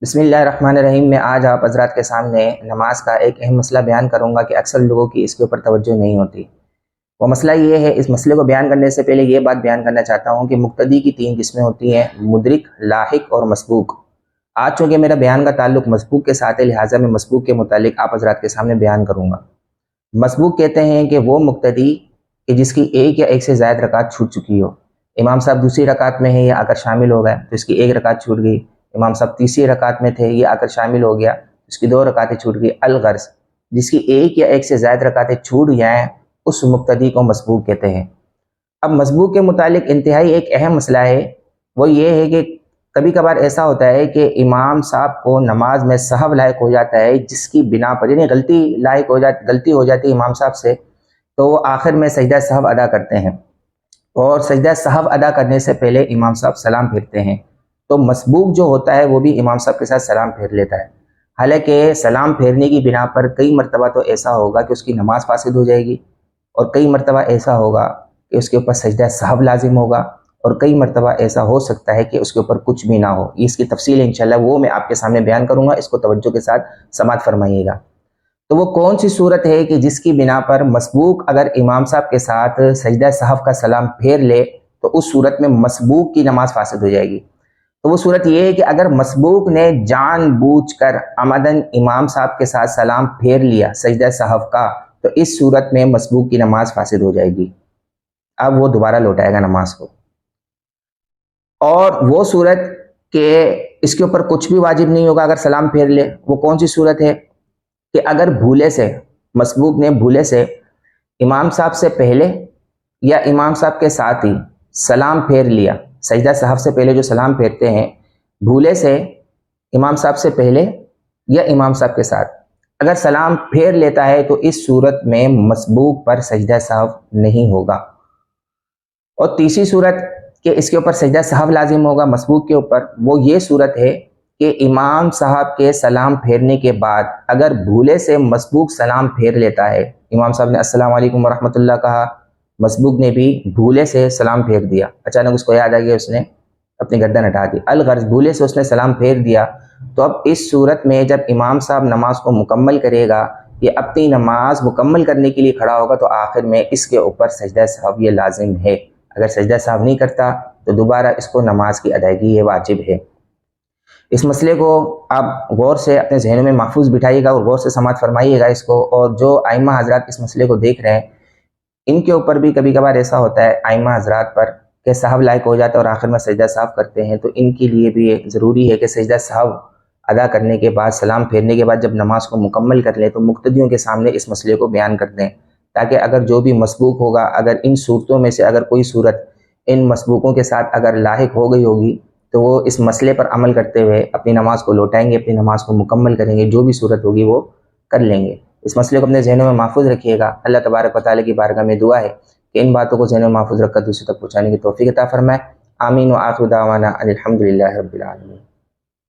بسم اللہ الرحمن الرحیم۔ میں آج آپ حضرات کے سامنے نماز کا ایک اہم مسئلہ بیان کروں گا کہ اکثر لوگوں کی اس کے اوپر توجہ نہیں ہوتی۔ وہ مسئلہ یہ ہے، اس مسئلے کو بیان کرنے سے پہلے یہ بات بیان کرنا چاہتا ہوں کہ مقتدی کی 3 قسمیں ہوتی ہیں: مدرک، لاحق اور مسبوق۔ آج چونکہ میرا بیان کا تعلق مسبوق کے ساتھ ہے، لہٰذا میں مسبوق کے متعلق آپ حضرات کے سامنے بیان کروں گا۔ مسبوق کہتے ہیں کہ وہ مقتدی کہ جس کی ایک یا ایک سے زائد رکعت چھوٹ چکی ہو۔ امام صاحب دوسری رکعت میں ہے، یا اگر شامل ہو گئے تو اس کی ایک رکعت چھوٹ گئی۔ امام صاحب تیسری رکعت میں تھے، یہ آ کر شامل ہو گیا، اس کی 2 رکعتیں چھوٹ گئی۔ الغرض جس کی ایک یا ایک سے زائد رکعتیں چھوٹ جائیں، اس مقتدی کو مسبوق کہتے ہیں۔ اب مسبوق کے متعلق انتہائی ایک اہم مسئلہ ہے، وہ یہ ہے کہ کبھی کبھار ایسا ہوتا ہے کہ امام صاحب کو نماز میں سہو لاحق ہو جاتا ہے، جس کی بنا پر یعنی غلطی ہو جاتی ہے امام صاحب سے، تو وہ آخر میں سجدہ سہو ادا کرتے ہیں، اور سجدہ سہو ادا کرنے سے پہلے امام صاحب سلام پھیرتے ہیں۔ تو مسبوق جو ہوتا ہے وہ بھی امام صاحب کے ساتھ سلام پھیر لیتا ہے، حالانکہ سلام پھیرنے کی بنا پر کئی مرتبہ تو ایسا ہوگا کہ اس کی نماز فاسد ہو جائے گی، اور کئی مرتبہ ایسا ہوگا کہ اس کے اوپر سجدہ سہو لازم ہوگا، اور کئی مرتبہ ایسا ہو سکتا ہے کہ اس کے اوپر کچھ بھی نہ ہو۔ اس کی تفصیل انشاءاللہ وہ میں آپ کے سامنے بیان کروں گا، اس کو توجہ کے ساتھ سماعت فرمائیے گا۔ تو وہ کون سی صورت ہے کہ جس کی بنا پر مسبوق اگر امام صاحب کے ساتھ سجدہ سہو کا سلام پھیر لے تو اس صورت میں مسبوق کی نماز فاسد ہو جائے گی؟ تو وہ صورت یہ ہے کہ اگر مسبوق نے جان بوجھ کر عمدن امام صاحب کے ساتھ سلام پھیر لیا سجدہ سہو کا، تو اس صورت میں مسبوق کی نماز فاسد ہو جائے گی، اب وہ دوبارہ لوٹائے گا نماز کو۔ اور وہ صورت کہ اس کے اوپر کچھ بھی واجب نہیں ہوگا اگر سلام پھیر لے، وہ کون سی صورت ہے کہ اگر بھولے سے مسبوق نے بھولے سے امام صاحب سے پہلے یا امام صاحب کے ساتھ ہی سلام پھیر لیا، سجدہ سہو سے پہلے جو سلام پھیرتے ہیں، بھولے سے امام صاحب سے پہلے یا امام صاحب کے ساتھ اگر سلام پھیر لیتا ہے تو اس صورت میں مسبوق پر سجدہ سہو نہیں ہوگا۔ اور تیسری صورت کہ اس کے اوپر سجدہ سہو لازم ہوگا مسبوق کے اوپر، وہ یہ صورت ہے کہ امام صاحب کے سلام پھیرنے کے بعد اگر بھولے سے مسبوق سلام پھیر لیتا ہے، امام صاحب نے السلام علیکم ورحمۃ اللہ کہا، مسبوق نے بھی بھولے سے سلام پھیر دیا، اچانک اس کو یاد آ گیا، اس نے اپنی گردن ہٹا دی، الغرض بھولے سے اس نے سلام پھیر دیا، تو اب اس صورت میں جب امام صاحب نماز کو مکمل کرے گا، یہ اپنی نماز مکمل کرنے کے لیے کھڑا ہوگا، تو آخر میں اس کے اوپر سجدہ سہو یہ لازم ہے۔ اگر سجدہ سہو نہیں کرتا تو دوبارہ اس کو نماز کی ادائیگی یہ واجب ہے۔ اس مسئلے کو آپ غور سے اپنے ذہن میں محفوظ بٹھائیے گا اور غور سے سماعت فرمائیے گا اس کو، اور جو ائمہ حضرات اس مسئلے کو دیکھ رہے ہیں، ان کے اوپر بھی کبھی کبھار ایسا ہوتا ہے ائمہ حضرات پر کہ سہو لاحق ہو جاتا ہے اور آخر میں سجدہ سہو کرتے ہیں، تو ان کے لیے بھی ضروری ہے کہ سجدہ سہو ادا کرنے کے بعد سلام پھیرنے کے بعد جب نماز کو مکمل کر لیں تو مقتدیوں کے سامنے اس مسئلے کو بیان کر دیں، تاکہ اگر جو بھی مسبوق ہوگا، اگر ان صورتوں میں سے اگر کوئی صورت ان مسبوقوں کے ساتھ اگر لاحق ہو گئی ہوگی تو وہ اس مسئلے پر عمل کرتے ہوئے اپنی نماز کو لوٹائیں گے، اپنی نماز کو مکمل کریں گے، جو بھی صورت ہوگی وہ کر لیں گے۔ اس مسئلے کو اپنے ذہنوں میں محفوظ رکھیے گا۔ اللہ تبارک و تعالیٰ کی بارگاہ میں دعا ہے کہ ان باتوں کو ذہن میں محفوظ رکھ کر دوسروں تک پہنچانے کی توفیق عطا فرمائے۔ آمین و آخر دعوانا ان الحمد للہ رب العالمین۔